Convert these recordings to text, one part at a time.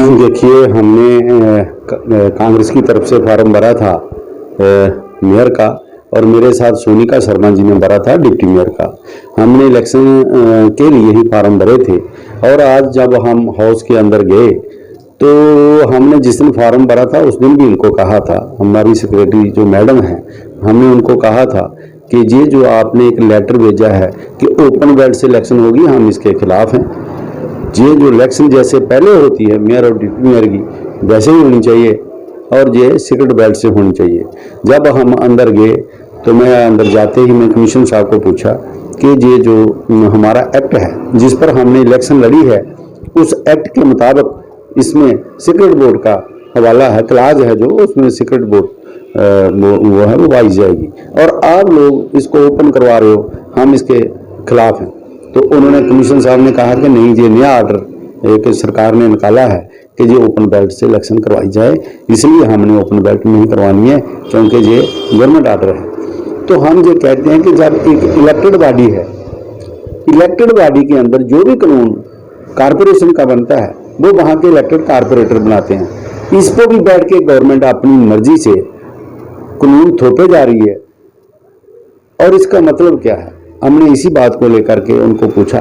देखिए, हमने कांग्रेस की तरफ से फार्म भरा था मेयर का, और मेरे साथ सोनिका शर्मा जी ने भरा था डिप्टी मेयर का। हमने इलेक्शन के लिए ही फार्म भरे थे। और आज जब हम हाउस के अंदर गए तो हमने जिस दिन फार्म भरा था उस दिन भी इनको कहा था, हमारी सेक्रेटरी जो मैडम है, हमने उनको कहा था कि ये जो आपने एक लेटर भेजा है कि ओपन बेल्ट से इलेक्शन होगी, हम इसके खिलाफ हैं। ये जो इलेक्शन जैसे पहले होती है मेयर और डिप्टी मेयर की, वैसे ही होनी चाहिए, और ये सीक्रेट बैलेट से होनी चाहिए। जब हम अंदर गए तो मैं अंदर जाते ही मैं कमीशन साहब को पूछा कि ये जो हमारा एक्ट है जिस पर हमने इलेक्शन लड़ी है, उस एक्ट के मुताबिक इसमें सीक्रेट बोर्ड का हवाला है, क्लाज है जो उसमें सीक्रेट बोर्ड वो है वो पाई जाएगी, और आप लोग इसको ओपन करवा रहे हो, हम इसके खिलाफ हैं। तो उन्होंने कमीशन साहब ने कहा कि नहीं, ये नया आर्डर एक सरकार ने निकाला है कि ये ओपन बेल्ट से इलेक्शन करवाई जाए, इसलिए हमने ओपन बेल्ट नहीं करवानी है क्योंकि ये गवर्नमेंट आर्डर है। तो हम ये कहते हैं कि जब एक इलेक्टेड बॉडी है, इलेक्टेड बॉडी के अंदर जो भी कानून कारपोरेशन का बनता है वो वहाँ के इलेक्टेड कारपोरेटर बनाते हैं। इस पर भी बैठ के गवर्नमेंट अपनी मर्जी से कानून थोपे जा रही है, और इसका मतलब क्या है? हमने इसी बात को लेकर के उनको पूछा,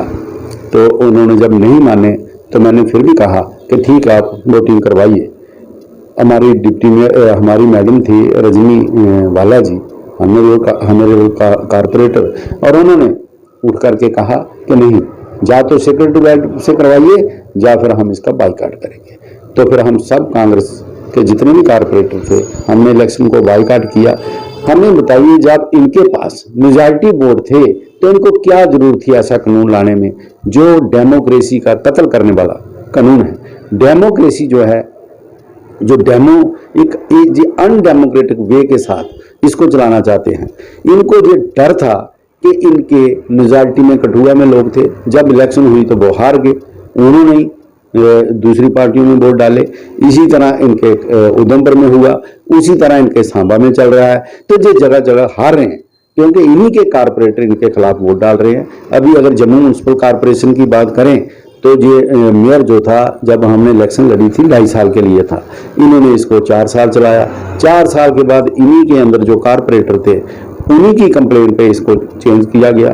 तो उन्होंने जब नहीं माने तो मैंने फिर भी कहा कि ठीक है, आप वोटिंग करवाइए। हमारी डिप्टी में हमारी मैडम थी रजनी वाला जी, हमारे कारपोरेटर, और उन्होंने उठ करके कहा कि नहीं, या तो सीक्रेट बैलेट से करवाइए या फिर हम इसका बाइकाट करेंगे। तो फिर हम सब कांग्रेस के जितने भी कारपोरेटर थे हमने इलेक्शन को बाइकाट किया। हमें बताइए, जब इनके पास मेजॉरिटी वोट थे तो इनको क्या जरूरत थी ऐसा कानून लाने में जो डेमोक्रेसी का कत्ल करने वाला कानून है। डेमोक्रेसी जो है, जो एक अनडेमोक्रेटिक वे के साथ इसको चलाना चाहते हैं। इनको ये डर था कि इनके मेजॉरिटी में कठुआ में लोग थे, जब इलेक्शन हुई तो वो हार गए, उन्होंने ही दूसरी पार्टियों में वोट डाले। इसी तरह इनके उधमपुर में हुआ, उसी तरह इनके सांबा में चल रहा है। तो ये जगह जगह हार रहे हैं क्योंकि इन्हीं के कारपोरेटर इनके खिलाफ वोट डाल रहे हैं। अभी अगर जम्मू म्यूनसिपल कॉरपोरेशन की बात करें तो ये मेयर जो था, जब हमने इलेक्शन लड़ी थी 2.5 साल के लिए था, इन्होंने इसको 4 साल चलाया। 4 साल के बाद इन्हीं के अंदर जो कारपोरेटर थे उन्हीं की कंप्लेंट पे इसको चेंज किया गया,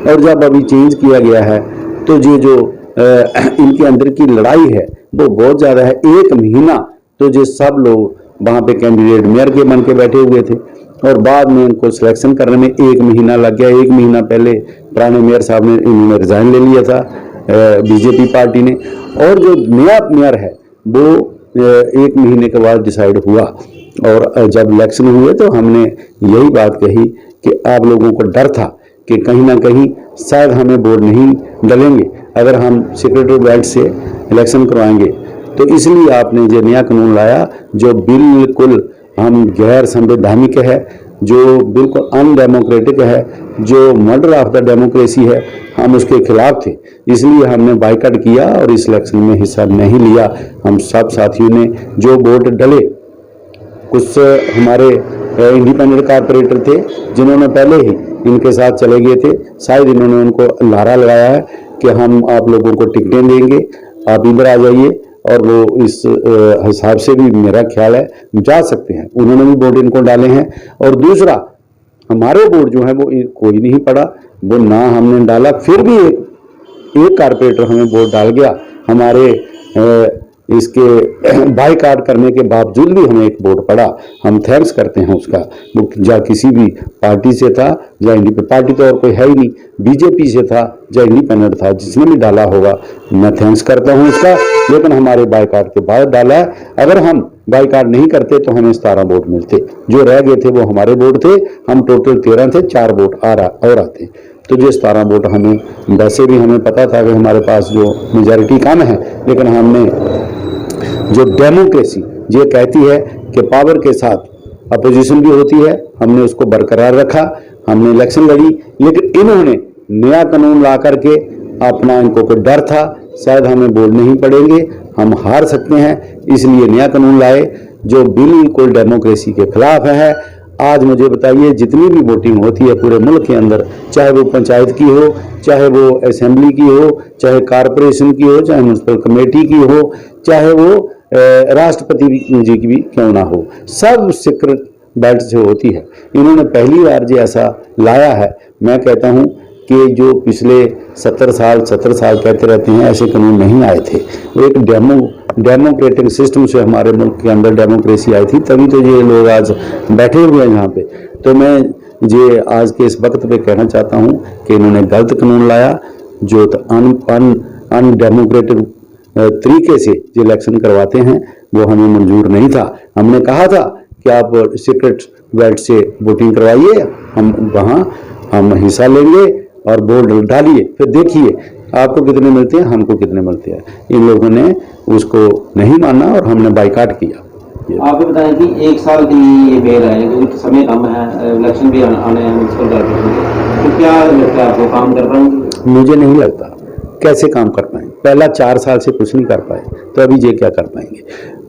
और जब अभी चेंज किया गया है तो ये जो इनके अंदर की लड़ाई है वो बहुत ज़्यादा है। 1 महीना तो ये सब लोग वहाँ पे कैंडिडेट मेयर के बन के बैठे हुए थे, और बाद में इनको सिलेक्शन करने में 1 महीना लग गया। 1 महीना पहले पुराने मेयर साहब ने इन्होंने रिजाइन ले लिया था बीजेपी पार्टी ने, और जो नया मेयर है वो 1 महीने के बाद डिसाइड हुआ। और जब इलेक्शन हुए तो हमने यही बात कही कि आप लोगों को डर था कि कहीं ना कहीं शायद हमें वोट नहीं डलेंगे अगर हम सीक्रेट बैलेट से इलेक्शन करवाएंगे, तो इसलिए आपने ये नया कानून लाया जो बिल्कुल हम गैर संवैधानिक है, जो बिल्कुल अनडेमोक्रेटिक है, जो मर्डर ऑफ द डेमोक्रेसी है। हम उसके खिलाफ थे, इसलिए हमने बाइकाट किया और इस इलेक्शन में हिस्सा नहीं लिया। हम सब साथियों ने जो वोट डले, कुछ हमारे इंडिपेंडेंट कारपोरेटर थे जिन्होंने पहले ही इनके साथ चले गए थे, शायद इन्होंने उनको नारा लगाया है कि हम आप लोगों को टिकटें देंगे, आप इधर आ जाइए, और वो इस हिसाब से भी मेरा ख्याल है जा सकते हैं। उन्होंने भी वोट इनको डाले हैं। और दूसरा, हमारे वोट जो है वो कोई नहीं पड़ा, वो ना हमने डाला, फिर भी एक कारपोरेटर हमें वोट डाल गया। हमारे इसके बाइकाट करने के बावजूद भी हमें एक वोट पड़ा। हम थैंक्स करते हैं उसका, वो या किसी भी पार्टी से था या इंडिपेंडेंट, पार्टी तो और कोई है ही नहीं, बीजेपी से था या इंडिपेंडेंट था, जिसने भी डाला होगा मैं थैंक्स करता हूं उसका। लेकिन हमारे बाइकाट के बाद डाला है। अगर हम बाइकाट नहीं करते तो हमें 17 वोट मिलते, जो रह गए थे वो हमारे वोट थे। हम टोटल 13 थे, 4 वोट और आते, तो जो 17 वोट हमें, वैसे भी हमें पता था कि हमारे पास जो मेजॉरिटी कम है, लेकिन हमने जो डेमोक्रेसी ये कहती है कि पावर के साथ अपोजिशन भी होती है, हमने उसको बरकरार रखा। हमने इलेक्शन लड़ी, लेकिन इन्होंने नया कानून ला करके अपना, इनको कोई डर था शायद हमें वोट नहीं पड़ेंगे, हम हार सकते हैं, इसलिए नया कानून लाए जो बिल्कुल डेमोक्रेसी के खिलाफ है। आज मुझे बताइए, जितनी भी वोटिंग होती है पूरे मुल्क के अंदर, चाहे वो पंचायत की हो, चाहे वो असेंबली की हो, चाहे कारपोरेशन की हो, चाहे म्यूनसिपल कमेटी की हो, चाहे वो राष्ट्रपति जी की भी क्यों ना हो, सब सीक्रेट बेल्ट से होती है। इन्होंने पहली बार जो ऐसा लाया है, मैं कहता हूँ कि जो पिछले 17 साल कहते रहते हैं, ऐसे कानून नहीं आए थे। वो एक डेमोक्रेटिक सिस्टम से हमारे मुल्क के अंदर डेमोक्रेसी आई थी, तभी तो ये लोग आज बैठे हुए हैं यहाँ पे। तो मैं ये आज के इस वक्त पे कहना चाहता हूँ कि इन्होंने गलत कानून लाया, जो अनडेमोक्रेटिक तरीके से जो इलेक्शन करवाते हैं, वो हमें मंजूर नहीं था। हमने कहा था कि आप सीक्रेट बेल्ट से वोटिंग करवाइए, हम वहाँ हम हिस्सा लेंगे और वोट डालिए, फिर देखिए आपको कितने मिलते हैं, हमको कितने मिलते हैं। इन लोगों ने उसको नहीं माना और हमने बाइकाट किया। आप बताएं कि 1 साल के लिए ये बेल है, क्योंकि समय कम है, इलेक्शन भी आने हैं म्यूनसिपल कॉर्पोरेशन, तो क्या लगता है आपको काम कर पाएंगे? मुझे नहीं लगता, कैसे काम कर पाएंगे? पहला 4 साल से कुछ नहीं कर पाए, तो अभी ये क्या कर पाएंगे?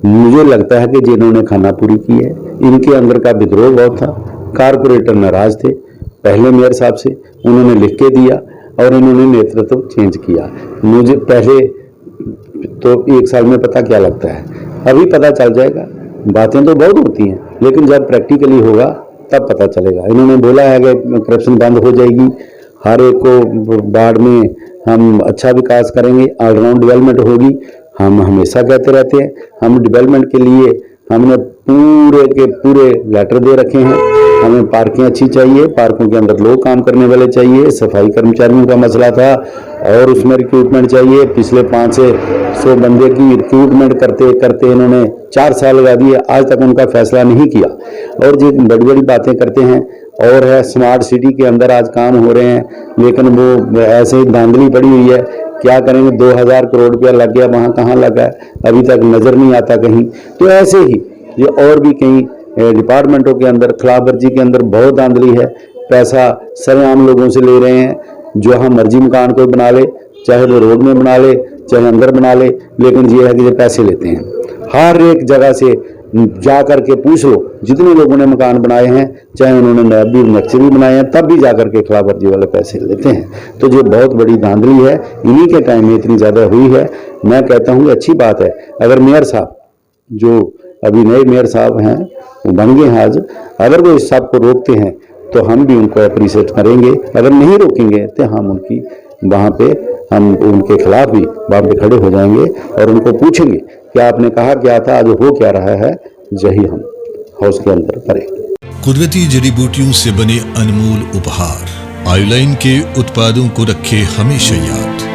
मुझे लगता है कि जिन्होंने खानापुरी की है, इनके अंदर का विद्रोह बहुत था। कारपोरेटर नाराज थे पहले मेयर साहब से, उन्होंने लिख के दिया और इन्होंने नेतृत्व चेंज किया। मुझे पहले तो 1 साल में पता क्या लगता है, अभी पता चल जाएगा। बातें तो बहुत होती हैं, लेकिन जब प्रैक्टिकली होगा तब पता चलेगा। इन्होंने बोला है कि करप्शन बंद हो जाएगी, हर एक को वार्ड में हम अच्छा विकास करेंगे, ऑलराउंड डेवलपमेंट होगी। हम हमेशा कहते रहते हैं, हम डेवलपमेंट के लिए हमने पूरे के पूरे लेटर दे रखे हैं। हमें पार्कें अच्छी चाहिए, पार्कों के अंदर लोग काम करने वाले चाहिए, सफाई कर्मचारियों का मसला था और उसमें रिक्रूटमेंट चाहिए। पिछले 5 से 100 बंदे की रिक्रूटमेंट करते करते इन्होंने 4 साल लगा दिए, आज तक उनका फैसला नहीं किया। और जो बड़ी बड़ी बातें करते हैं, और है स्मार्ट सिटी के अंदर आज काम हो रहे हैं, लेकिन वो ऐसे ही धांधली पड़ी हुई है। क्या करेंगे, 2000 करोड़ रुपया लग गया, वहाँ कहाँ लगा है अभी तक नज़र नहीं आता कहीं। तो ऐसे ही ये और भी कई डिपार्टमेंटों के अंदर खिलाफवर्जी के अंदर बहुत धांधली है। पैसा सरेआम लोगों से ले रहे हैं, जो हम मर्जी मकान कोई बना ले, चाहे वो रोड में बना ले, चाहे अंदर बना ले, लेकिन ये है कि ये पैसे लेते हैं। हर एक जगह से जा कर के पूछ लो, जितने लोगों ने मकान बनाए हैं, चाहे उन्होंने नैब नक्शे भी बनाए हैं, तब भी जा कर के खिलाफवर्जी वाले पैसे लेते हैं। तो ये बहुत बड़ी धांधली है, इन्हीं के टाइम में इतनी ज़्यादा हुई है। मैं कहता हूँ अच्छी बात है, अगर मेयर साहब जो अभी नए मेयर साहब हैं वो बन गए हैं आज, अगर वो इस सब को रोकते हैं तो हम भी उनको अप्रिशिएट करेंगे। अगर नहीं रोकेंगे तो हम उनकी वहाँ पे हम उनके खिलाफ भी वहाँ पे खड़े हो जाएंगे और उनको पूछेंगे कि आपने कहा क्या था, आज हो क्या रहा है, यही हम हाउस के अंदर करेंगे। कुदरती जड़ी बूटियों से बने अनमोल उपहार आयुलाइन के उत्पादों को रखे हमेशा याद।